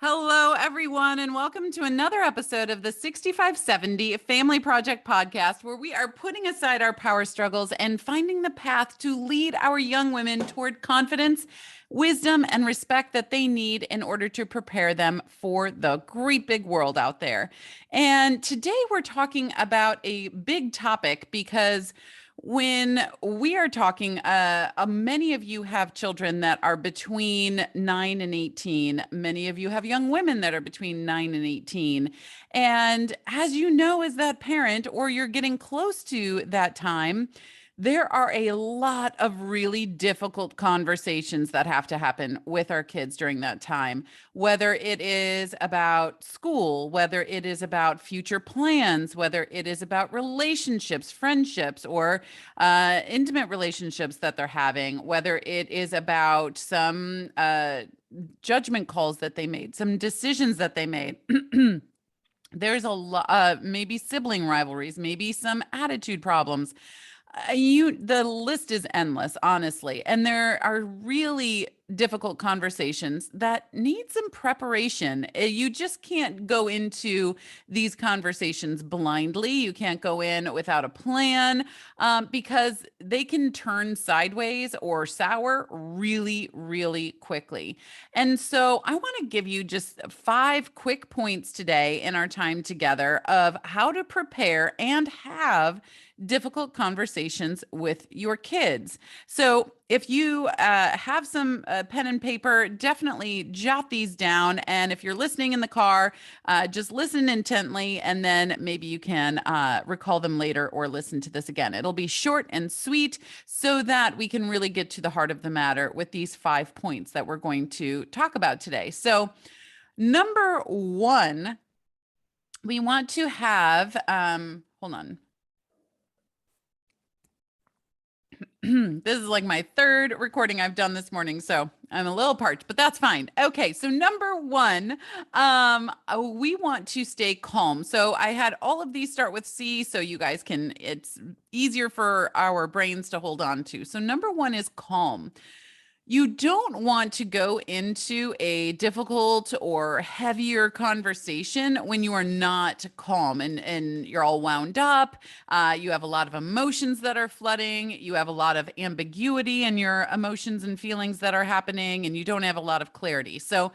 Hello, everyone, and welcome to another episode of the 6570 Family Project podcast, where we are putting aside our power struggles and finding the path to lead our young women toward confidence, wisdom, and respect that they need in order to prepare them for the great big world out there. And today we're talking about a big topic because when we are talking, many of you have children that are between 9 and 18. Many of you have young women that are between 9 and 18. And as you know, as that parent, or you're getting close to that time, there are a lot of really difficult conversations that have to happen with our kids during that time, whether it is about school, whether it is about future plans, whether it is about relationships, friendships, or intimate relationships that they're having, whether it is about some judgment calls that they made, some decisions that they made. There's a lot, maybe sibling rivalries, maybe some attitude problems. The list is endless, honestly. And there are really difficult conversations that need some preparation. You just can't go into these conversations blindly. You can't go in without a plan because they can turn sideways or sour really, really quickly. And so I want to give you just 5 quick points today in our time together of how to prepare and have difficult conversations with your kids. So if you have some pen and paper, definitely jot these down. And if you're listening in the car, just listen intently, and then maybe you can recall them later or listen to this again. It'll be short and sweet so that we can really get to the heart of the matter with these 5 points that we're going to talk about today. So number 1, we want to have, hold on. This is like my 3rd recording I've done this morning, so I'm a little parched, but that's fine. Okay, so number 1, we want to stay calm. So I had all of these start with C, so you guys can, it's easier for our brains to hold on to. So number 1 is calm. You don't want to go into a difficult or heavier conversation when you are not calm and you're all wound up. You have a lot of emotions that are flooding. You have a lot of ambiguity in your emotions and feelings that are happening, and you don't have a lot of clarity. So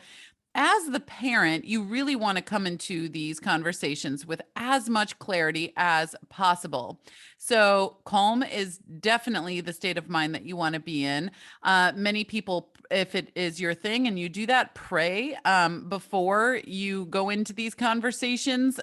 as the parent, you really want to come into these conversations with as much clarity as possible. So calm is definitely the state of mind that you want to be in. Many people, if it is your thing and you do that, pray before you go into these conversations.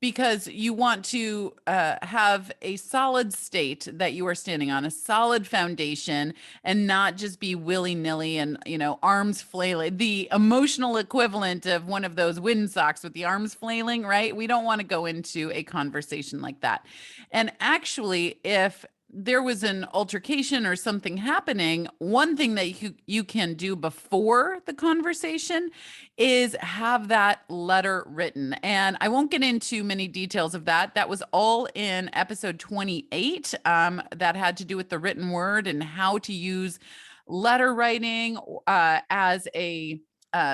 Because you want to have a solid state that you are standing on, a solid foundation, and not just be willy-nilly and, arms flailing, the emotional equivalent of one of those wind socks with the arms flailing, right? We don't want to go into a conversation like that. And actually, if there was an altercation or something happening, one thing that you can do before the conversation is have that letter written. And I won't get into many details of that. That was all in episode 28 that had to do with the written word and how to use letter writing as a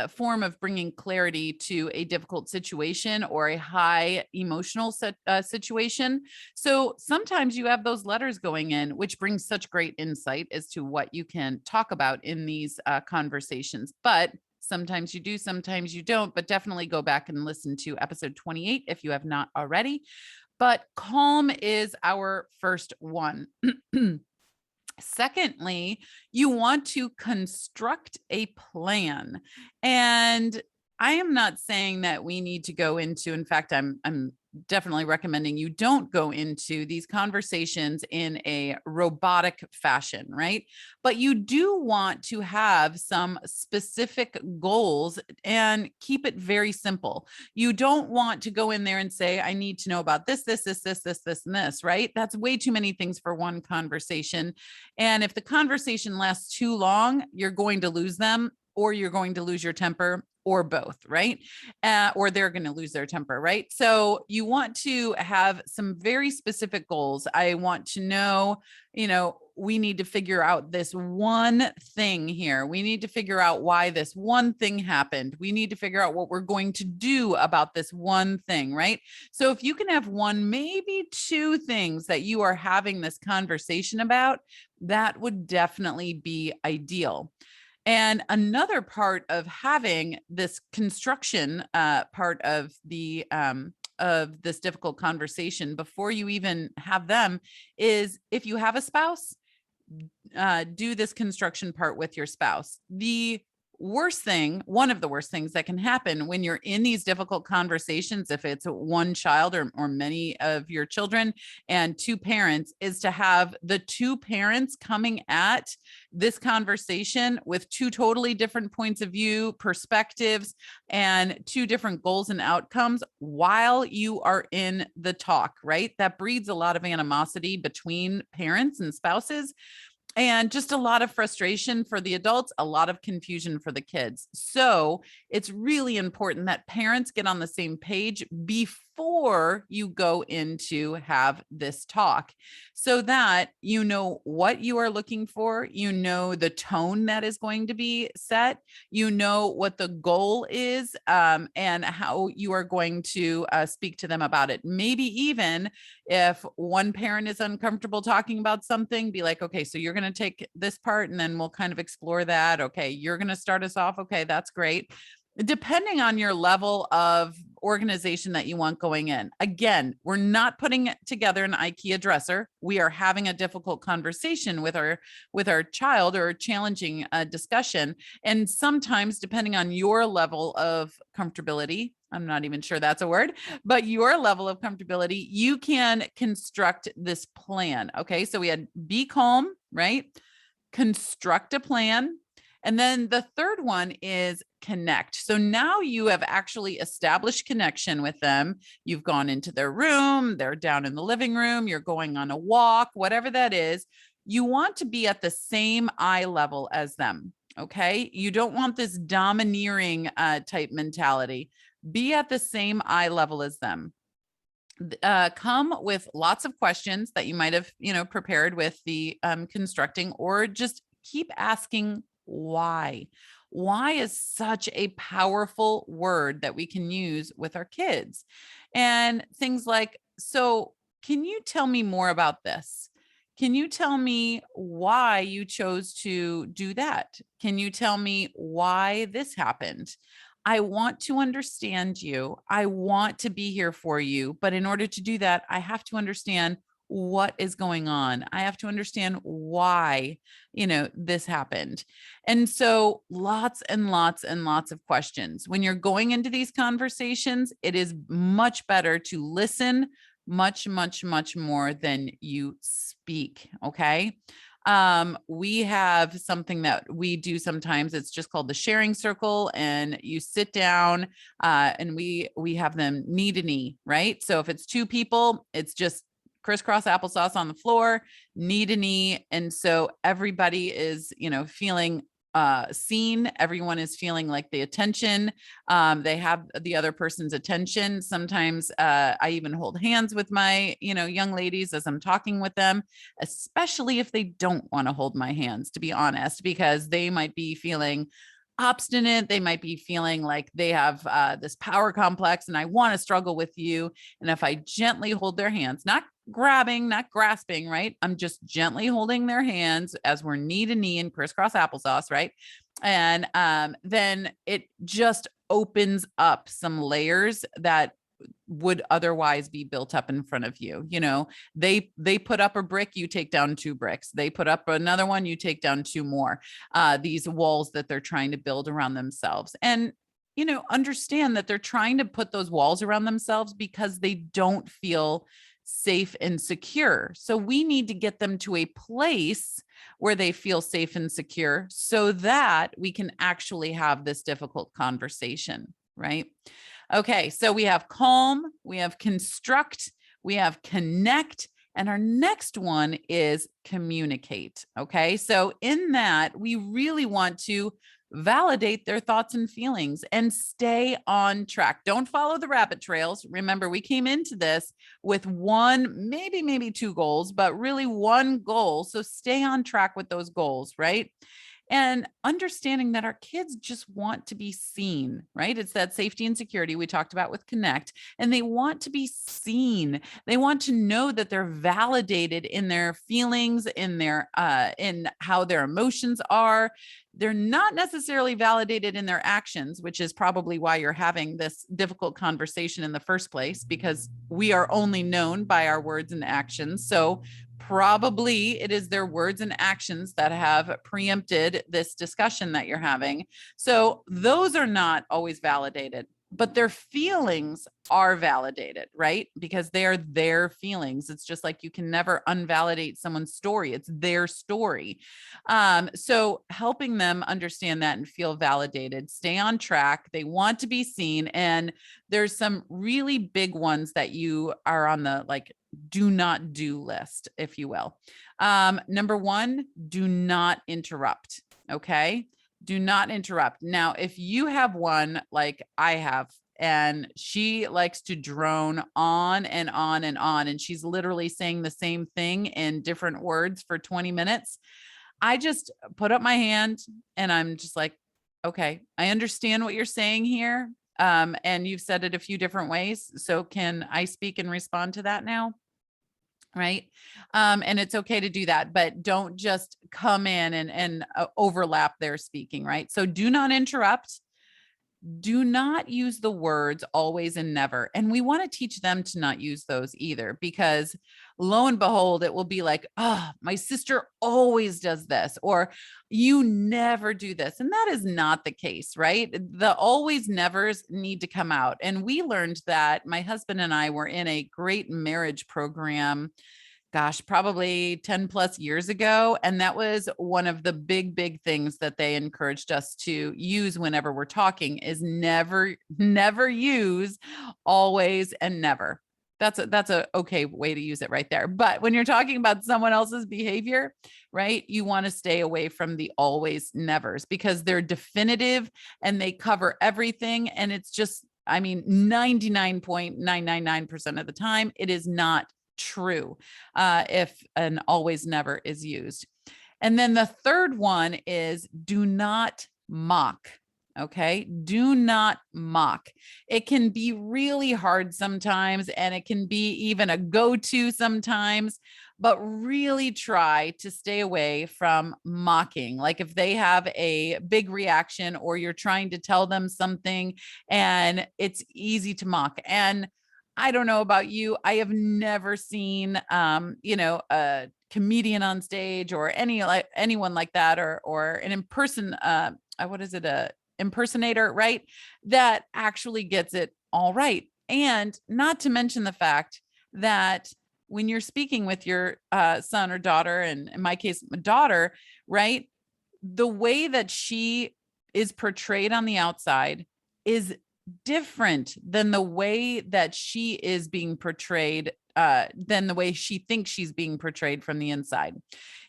form of bringing clarity to a difficult situation or a high emotional situation. So sometimes you have those letters going in, which brings such great insight as to what you can talk about in these conversations. But sometimes you do, sometimes you don't, but definitely go back and listen to episode 28 if you have not already. But calm is our first one. Secondly, you want to construct a plan. And I am not saying that we need to go into, in fact, I'm definitely recommending you don't go into these conversations in a robotic fashion, right? But you do want to have some specific goals and keep it very simple. You don't want to go in there and say, I need to know about this, and this, right? That's way too many things for one conversation. And if the conversation lasts too long, you're going to lose them. or you're going to lose your temper, or both, right? Or they're going to lose their temper, right? So you want to have some very specific goals. I want to know, we need to figure out this one thing here. We need to figure out why this one thing happened. We need to figure out what we're going to do about this one thing, right? So if you can have one, maybe two things that you are having this conversation about, that would definitely be ideal. And another part of having this construction part of this difficult conversation before you even have them is, if you have a spouse, do this construction part with your spouse. One of the worst things that can happen when you're in these difficult conversations, if it's one child or many of your children and two parents, is to have the two parents coming at this conversation with two totally different points of view, perspectives, and two different goals and outcomes while you are in the talk, right? That breeds a lot of animosity between parents and spouses, and just a lot of frustration for the adults, a lot of confusion for the kids. So it's really important that parents get on the same page before you go in to have this talk, so that you know what you are looking for, you know the tone that is going to be set, you know what the goal is, and how you are going to speak to them about it. Maybe even if one parent is uncomfortable talking about something, be like, okay, so you're going to take this part and then we'll kind of explore that. Okay, you're going to start us off. Okay, that's great. Depending on your level of organization that you want going in. Again, we're not putting together an IKEA dresser. We are having a difficult conversation with our child, or a challenging discussion. And sometimes, depending on your level of comfortability, I'm not even sure that's a word, but your level of comfortability, you can construct this plan. Okay, so we had be calm, right? Construct a plan. And then the third one is connect. So now you have actually established connection with them. You've gone into their room, they're down in the living room, you're going on a walk, whatever that is. You want to be at the same eye level as them. Okay. You don't want this domineering type mentality. Be at the same eye level as them. Come with lots of questions that you might have, prepared with the constructing, or just keep asking why. Why is such a powerful word that we can use with our kids. And things like, so can you tell me more about this? Can you tell me why you chose to do that? Can you tell me why this happened? I want to understand you. I want to be here for you. But in order to do that, I have to understand what is going on. I have to understand why, this happened. And so lots and lots and lots of questions. When you're going into these conversations, it is much better to listen much, much, much more than you speak. Okay. We have something that we do sometimes. It's just called the sharing circle, and you sit down, and we have them knee to knee, right? So if it's two people, it's just crisscross applesauce on the floor, knee to knee. And so everybody is, feeling seen. Everyone is feeling like the attention. They have the other person's attention. Sometimes I even hold hands with my, young ladies as I'm talking with them, especially if they don't want to hold my hands, to be honest, because they might be feeling obstinate. They might be feeling like they have this power complex, and I want to struggle with you. And if I gently hold their hands, not grabbing, not grasping, right? I'm just gently holding their hands as we're knee to knee in crisscross applesauce, right? And then it just opens up some layers that would otherwise be built up in front of you. They put up a brick, you take down 2 bricks. They put up another one, you take down 2 more. These walls that they're trying to build around themselves. And understand that they're trying to put those walls around themselves because they don't feel safe and secure. So we need to get them to a place where they feel safe and secure, so that we can actually have this difficult conversation, right? Okay, so we have calm, we have construct, we have connect, and our next one is communicate. Okay, so in that, we really want to validate their thoughts and feelings, and stay on track. Don't follow the rabbit trails. Remember, we came into this with one, maybe two goals, but really one goal. So stay on track with those goals, right? And understanding that our kids just want to be seen, right? It's that safety and security we talked about with Connect, and they want to be seen. They want to know that they're validated in their feelings, in their in how their emotions are. They're not necessarily validated in their actions, which is probably why you're having this difficult conversation in the first place, because we are only known by our words and actions. So probably it is their words and actions that have preempted this discussion that you're having. So those are not always validated, but their feelings are validated, right? Because they are their feelings. It's just like you can never unvalidate someone's story. It's their story. So helping them understand that and feel validated, stay on track. They want to be seen. And there's some really big ones that you are on the do not do list, if you will. Number one, do not interrupt. Okay. Do not interrupt. Now, if you have one like I have, and she likes to drone on and on and on, and she's literally saying the same thing in different words for 20 minutes, I just put up my hand and I'm just like, okay, I understand what you're saying here. And you've said it a few different ways. So can I speak and respond to that now? Right. And it's okay to do that, but don't just come in and overlap their speaking. Right. So do not interrupt. Do not use the words always and never. And we want to teach them to not use those either, because lo and behold, it will be like, oh, my sister always does this, or you never do this. And that is not the case, right? The always nevers need to come out. And we learned that. My husband and I were in a great marriage program, gosh, probably 10 plus years ago. And that was one of the big things that they encouraged us to use whenever we're talking is never use always and never. That's a okay way to use it right there. But when you're talking about someone else's behavior, right, you want to stay away from the always nevers, because they're definitive and they cover everything. And it's just, 99.999% of the time, it is not true if an always never is used. And then the third one is do not mock. Okay. Do not mock. It can be really hard sometimes, and it can be even a go-to sometimes, but really try to stay away from mocking. Like if they have a big reaction or you're trying to tell them something and it's easy to mock. And I don't know about you. I have never seen, a comedian on stage or anyone like that, or an in-person, impersonator, right? That actually gets it all right. And not to mention the fact that when you're speaking with your son or daughter, and in my case, my daughter, right? The way that she is portrayed on the outside is different than the way that she is being portrayed, than the way she thinks she's being portrayed from the inside.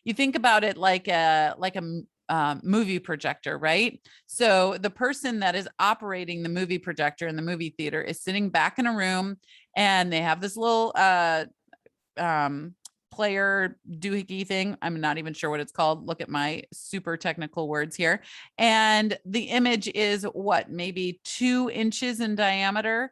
You think about it like a movie projector, right? So the person that is operating the movie projector in the movie theater is sitting back in a room, and they have this little player doohickey thing. I'm not even sure what it's called. Look at my super technical words here. And the image is what, maybe 2 inches in diameter.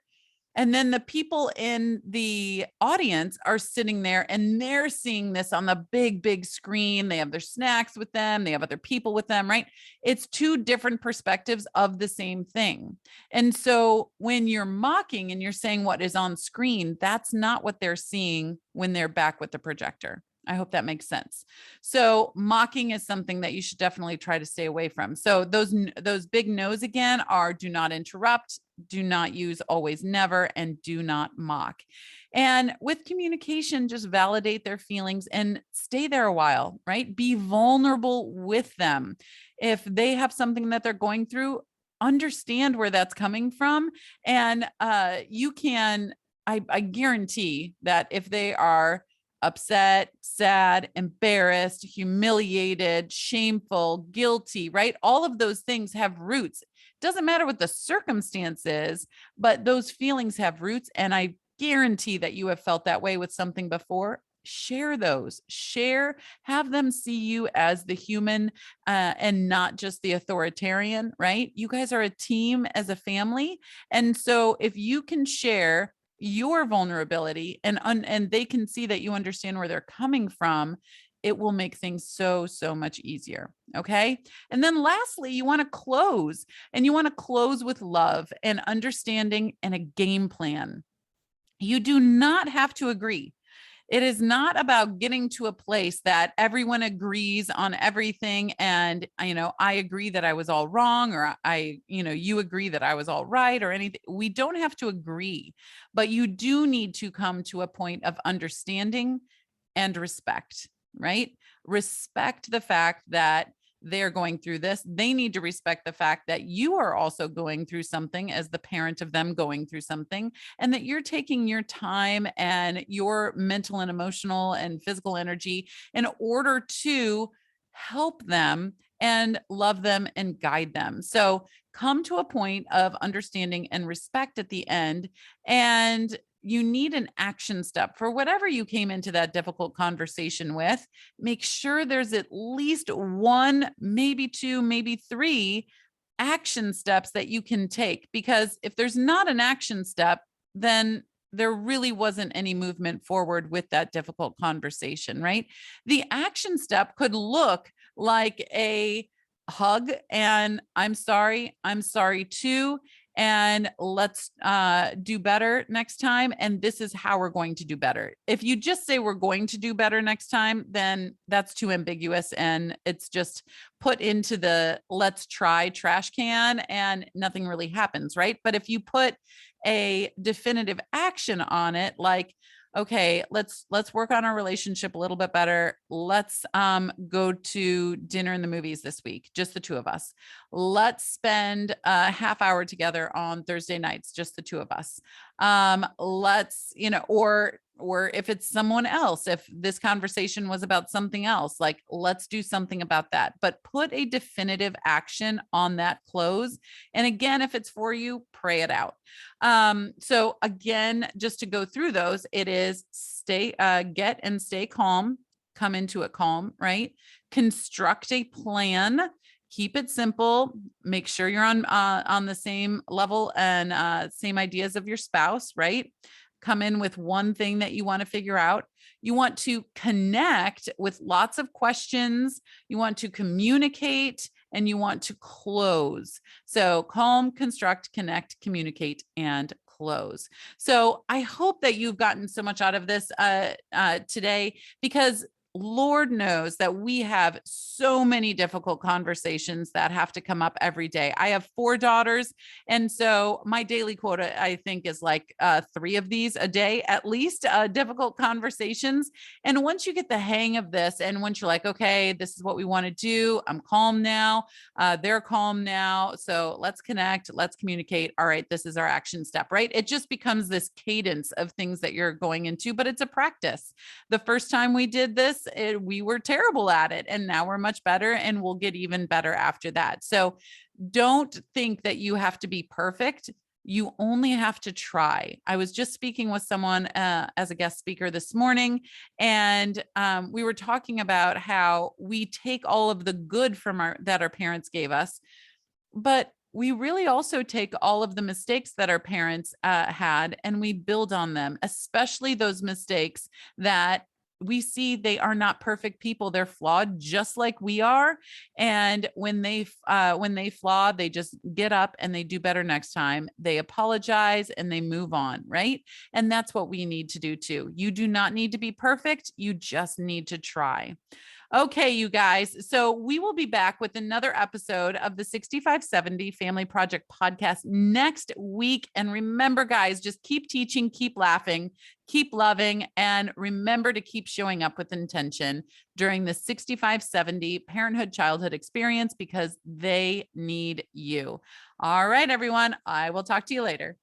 And then the people in the audience are sitting there and they're seeing this on the big screen. They have their snacks with them. They have other people with them, right? It's 2 different perspectives of the same thing. And so when you're mocking and you're saying what is on screen, that's not what they're seeing when they're back with the projector. I hope that makes sense. So mocking is something that you should definitely try to stay away from. So those big no's again are do not interrupt, do not use always never, and do not mock. And with communication, just validate their feelings and stay there a while, right? Be vulnerable with them. If they have something that they're going through, understand where that's coming from. And you can, I guarantee that if they are upset, sad, embarrassed, humiliated, shameful, guilty, right? All of those things have roots. Doesn't matter what the circumstance is, but those feelings have roots. And I guarantee that you have felt that way with something before. Share those, have them see you as the human and not just the authoritarian, right? You guys are a team as a family. And so if you can share your vulnerability and they can see that you understand where they're coming from, it will make things so much easier. Okay. And then lastly, you want to close, and you want to close with love and understanding and a game plan. You do not have to agree. It is not about getting to a place that everyone agrees on everything. And, I agree that I was all wrong, or you agree that I was all right, or anything. We don't have to agree, but you do need to come to a point of understanding and respect, right? Respect the fact that they're going through this. They need to respect the fact that you are also going through something as the parent of them going through something, and that you're taking your time and your mental and emotional and physical energy in order to help them and love them and guide them. So come to a point of understanding and respect at the end. And you need an action step for whatever you came into that difficult conversation with. Make sure there's at least one, maybe two, maybe three action steps that you can take. Because if there's not an action step, then there really wasn't any movement forward with that difficult conversation, right? The action step could look like a hug and I'm sorry too, and let's do better next time. And this is how we're going to do better. If you just say we're going to do better next time, then that's too ambiguous. And it's just put into the let's try trash can and nothing really happens, right? But if you put a definitive action on it, like, okay, let's work on our relationship a little bit better. Let's go to dinner and the movies this week, just the two of us. Let's spend a half hour together on Thursday nights, just the two of us. Let's, or if it's someone else, if this conversation was about something else, like let's do something about that, but put a definitive action on that close. And again, if it's for you, pray it out. So again, just to go through those, it is get and stay calm, come into it calm, right? Construct a plan. Keep it simple. Make sure you're on the same level and same ideas of your spouse, right? Come in with one thing that you want to figure out. You want to connect with lots of questions. You want to communicate and you want to close. So calm, construct, connect, communicate, and close. So I hope that you've gotten so much out of this today, because Lord knows that we have so many difficult conversations that have to come up every day. I have 4 daughters. And so my daily quota, I think, is like 3 of these a day, at least difficult conversations. And once you get the hang of this, and once you're like, okay, this is what we want to do. I'm calm now. They're calm now. So let's connect. Let's communicate. All right, this is our action step, right? It just becomes this cadence of things that you're going into, but it's a practice. The first time we did this, we were terrible at it, and now we're much better, and we'll get even better after that. So don't think that you have to be perfect. You only have to try. I was just speaking with someone as a guest speaker this morning, and we were talking about how we take all of the good from that our parents gave us, but we really also take all of the mistakes that our parents had, and we build on them, especially those mistakes that we see they are not perfect people. They're flawed just like we are. And when they flaw, they just get up and they do better next time. They apologize and they move on, right? And that's what we need to do too. You do not need to be perfect. You just need to try. Okay, you guys. So we will be back with another episode of the 6570 Family Project podcast next week. And remember, guys, just keep teaching, keep laughing, keep loving, and remember to keep showing up with intention during the 6570 parenthood childhood experience, because they need you. All right, everyone. I will talk to you later.